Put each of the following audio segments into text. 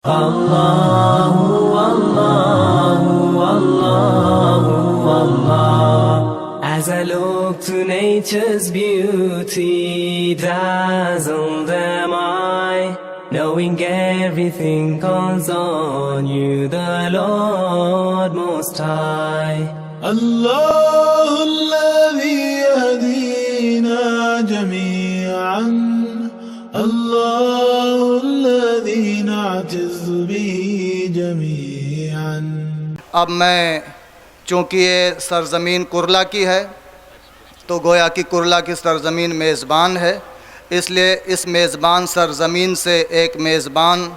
Allahu, Allahu, Allahu, Allah. As I look to nature's beauty, dazzled am I, knowing everything calls on you, the Lord Most High. الله الذي يهدينا جميعا الله الذي نعتز به جميعا। अब मैं चूँकि ये सरज़मीन कुरला की है तो गोया कि कुरला की सरज़मीन मेज़बान है, इसलिए इस मेज़बान सरज़मीन से एक मेज़बान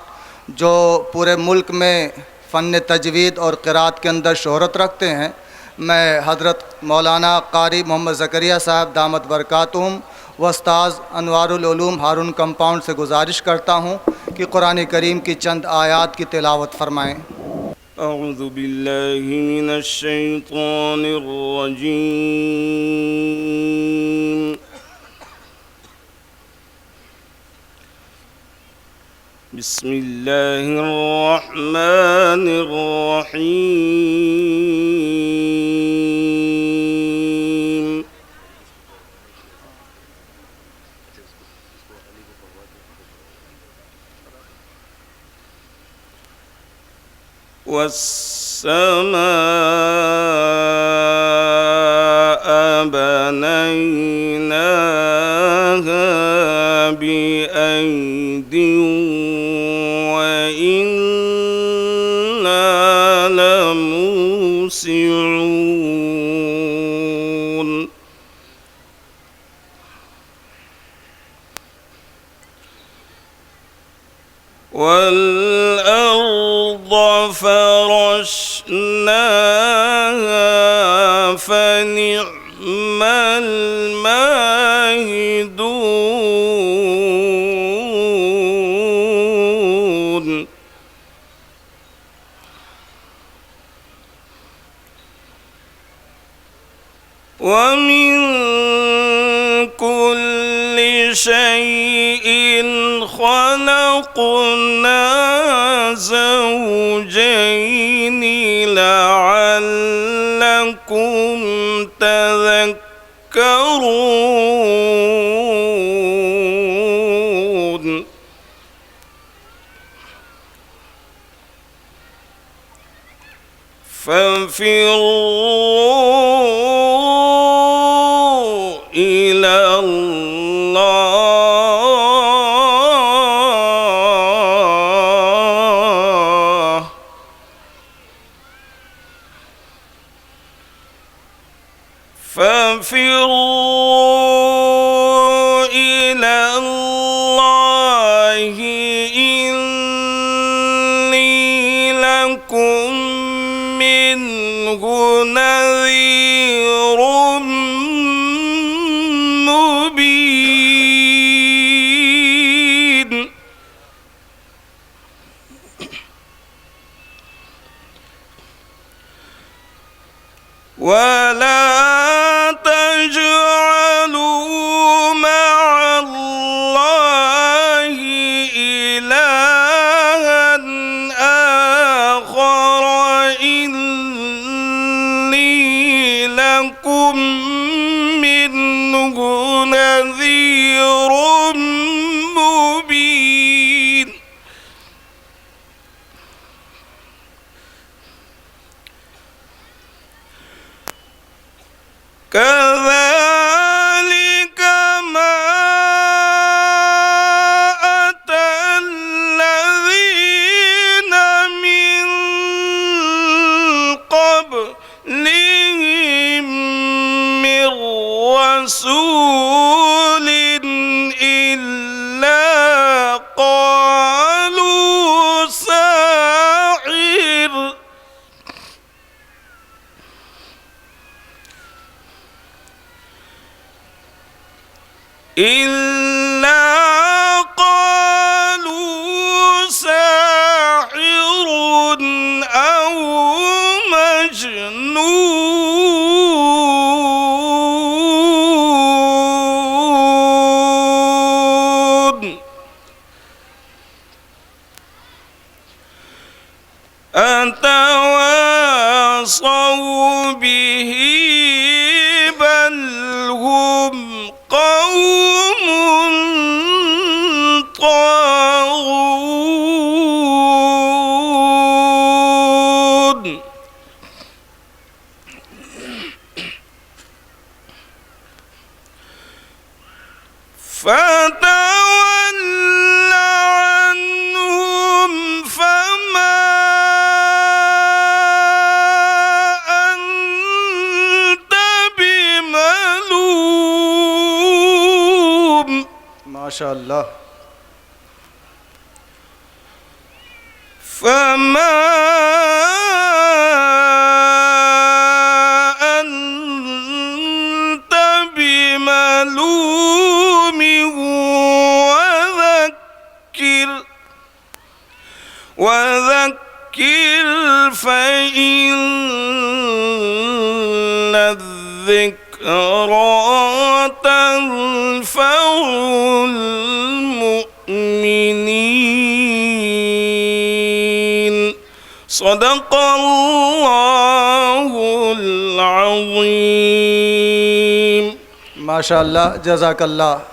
जो पूरे मुल्क में फ़न तजवीद और क़िरात के अंदर शोहरत रखते हैं, मैं हज़रत मौलाना कारी मोहम्मद ज़करिया साहब दामत बरकातुहुम व उस्ताज़ अनवारुल उलूम हारून कंपाउंड से गुजारिश करता हूँ कि कुरान करीम की चंद आयात की तिलावत फ़रमाएँ। अऊज़ु बिल्लाहि मिनश शैतानिर रजीम। बिस्मिल्लाहिर रहमानिर रहीम। والسماء بنيناها بأيد وإنا لموسعون والأرض فرشناها فنعم الماهدون ومن كل شيء خلقنا زوجين لعلكم تذكرون فانفروا إلى الله فانفروا إلى الله إني لكم منه نذير مبين ولا تجعلوا مع الله إلها آخر إني لكم منه نذير مبين كذلك ما أتى الذين من قبلهم من رسول إلا قالوا ساحر أو مجنون أتواصوا به بل هم قوم طاغون. فتول عنهم فما أنت بملوم. ما شاء الله. فما أنت بملوم وذكر فإن الذكرى تنفع المؤمنين. صدق الله العظيم. माशाअल्लाह, जज़ाकल्लाह।